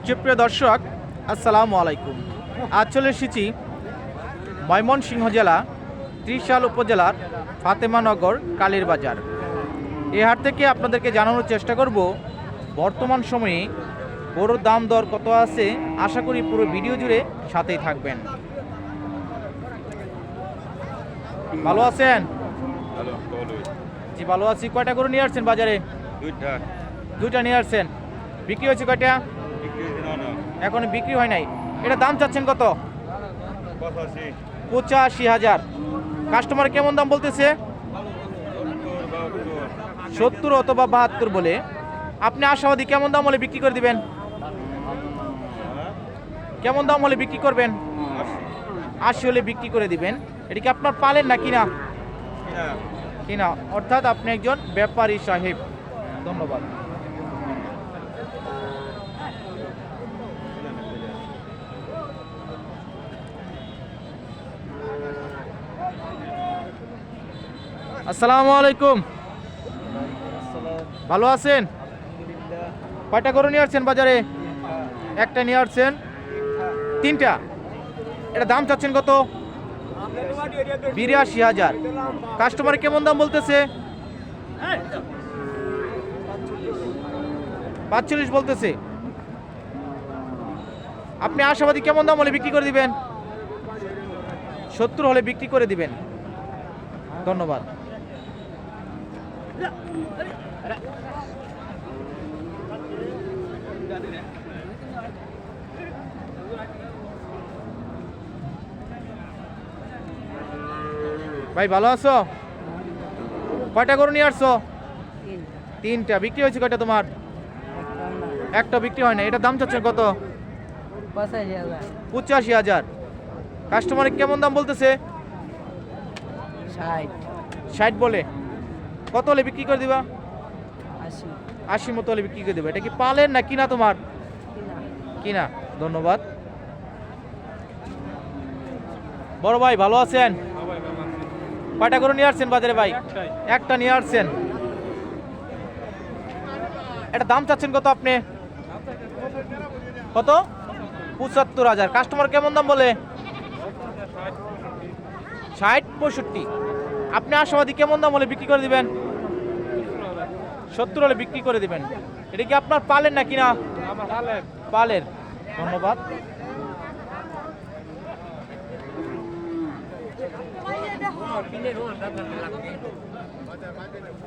সুপ্রিয় দর্শক, আসসালামু আলাইকুম। আজ চলে এসেছি ময়মনসিংহ জেলা ত্রিশাল উপজেলার ফাতেমানগর কালীর বাজার। এই হাট থেকে আপনাদেরকে জানানোর চেষ্টা করব বর্তমান সময়ে গরুর দাম দর কত আছে। আশা করি পুরো ভিডিও জুড়ে সাথেই থাকবেন। ভালো আছেন? জি ভালো আছি। কয়টা গরু নিয়ে আসছেন বাজারে? দুইটা নিয়ে আসছেন। বিক্রি হয়েছে কয়টা? এখনো বিক্রি হয় নাই। এটা দাম চাচ্ছেন কত? 85,000। কাস্টমার কেমন দাম বলতেছে? 70 অথবা 72 বলে। আপনি আশাবাদী কেমন দাম হলে বিক্রি করে দিবেন? কেমন দাম হলে বিক্রি করবেন? 80 হলে বিক্রি করে দিবেন। এটা কি আপনার পালেন না কিনা? কিনা, অর্থাৎ আপনি একজন ব্যাপারী সাহেব। ধন্যবাদ। আসসালামু আলাইকুম। ভালো আছেন? কয়টা গরু নিয়ে আসছেন বাজারে? একটা নিয়ে আসছেন। তিনটা। এটা দাম চাচ্ছেন কত? 82,000। কাস্টমার কেমন দাম বলতেছে? 45 বলতেছে। আপনি আশাবাদী কেমন দাম হলে বিক্রি করে দিবেন? 70 হলে বিক্রি করে দিবেন। ধন্যবাদ। ভাই ভালো আছো? কয়টা গরু নিয়ে আসছো? তিনটা। বিক্রি হয়েছে কয়টা তোমার? একটা বিক্রি হয় না। এটা দাম চাচ্ছেন কত? 85,000। কাস্টমার কেমন দাম বলতেছে? 60 বলে। কত হলে বিক্রি করে দিবা? 80 মতো হলে বিক্রি করে দেবে। এটা কি পালেন না কিনা তোমার? কিনা। ধন্যবাদ। বড় ভাই ভালো আছেন? কয়টা গরু নিয়ে আসছেন বাজারে ভাই? একটা নিয়ে আসছেন। এটা দাম চাচ্ছেন কত আপনি? কত? 75,000। কাস্টমার কেমন দাম বলে? 60 65। আপনি আশাবাদী কেমন দাম হলে বিক্রি করে দিবেন? 70 হলে বিক্রি করে দিবেন। এটা কি আপনার পালেন না কিনা? পালের। ধন্যবাদ।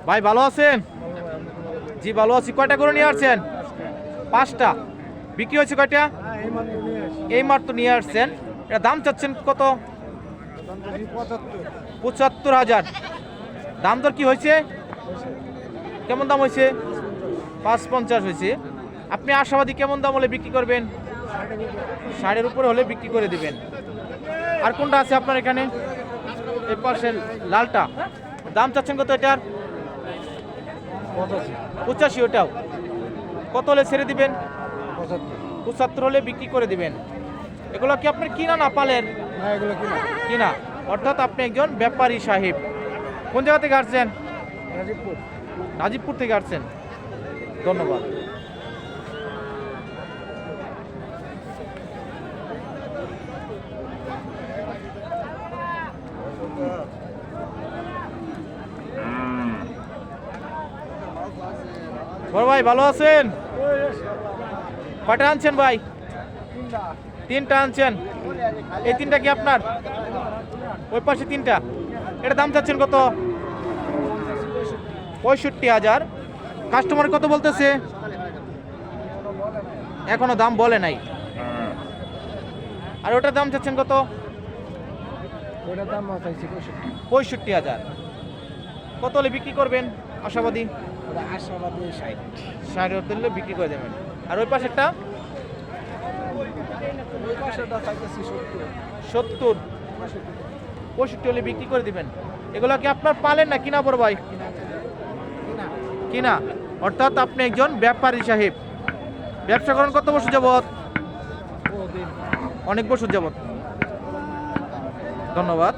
ভাই ভালো আছেন? জি ভালো আছি। কয়টা করে নিয়ে আসছেন? 5টা। বিক্রি হয়েছে কয়টা? এই মাত্র নিয়ে আসছেন। এটা দাম চাচ্ছেন কত? 75,000। দাম দর কি হয়েছে? কেমন দাম হয়েছে? 550 হয়েছে। আপনি আশাবাদী কেমন দাম হলে বিক্রি করবেন? 60-এর উপরে হলে বিক্রি করে দিবেন। আর কোনটা আছে আপনার এখানে? এই পাশে লালটা। দাম চাচ্ছেন কত এটার? 85। ওটাও কত হলে ছেড়ে দিবেন? 75 হলে বিক্রি করে দিবেন। এগুলো কি আপনার কিনা না পালের? কিনা। অর্থাৎ আপনি একজন ব্যাপারী সাহেব। কোন জায়গা থেকে আসছেন? নাজিবপুর থেকে আসছেন। ধন্যবাদ। বড় ভাই ভালো আছেন? কয়টা আনছেন ভাই? তিনটা আনছেন। এই তিনটা কি আপনার? ওই পাশে তিনটা। এটা দাম চাচ্ছেন কত? 65,000। কাস্টমার কত বলতেছে? এখনো দাম বলে নাই। আর ওটার দাম চাচ্ছেন কত? 65,000। কত হলে বিক্রি করবেন আশাবাদী? 60 হলে বিক্রি করে দেবেন। আর ওই পাশেরটা? 70 65 হলে বিক্রি করে দিবেন। এগুলো কি আপনার পালেন না কিনা বড় ভাই? কিনা। অর্থাৎ আপনি একজন ব্যাপারী সাহেব। ব্যবসা করেন কত বছর যাবত? অনেক বছর যাবত। ধন্যবাদ।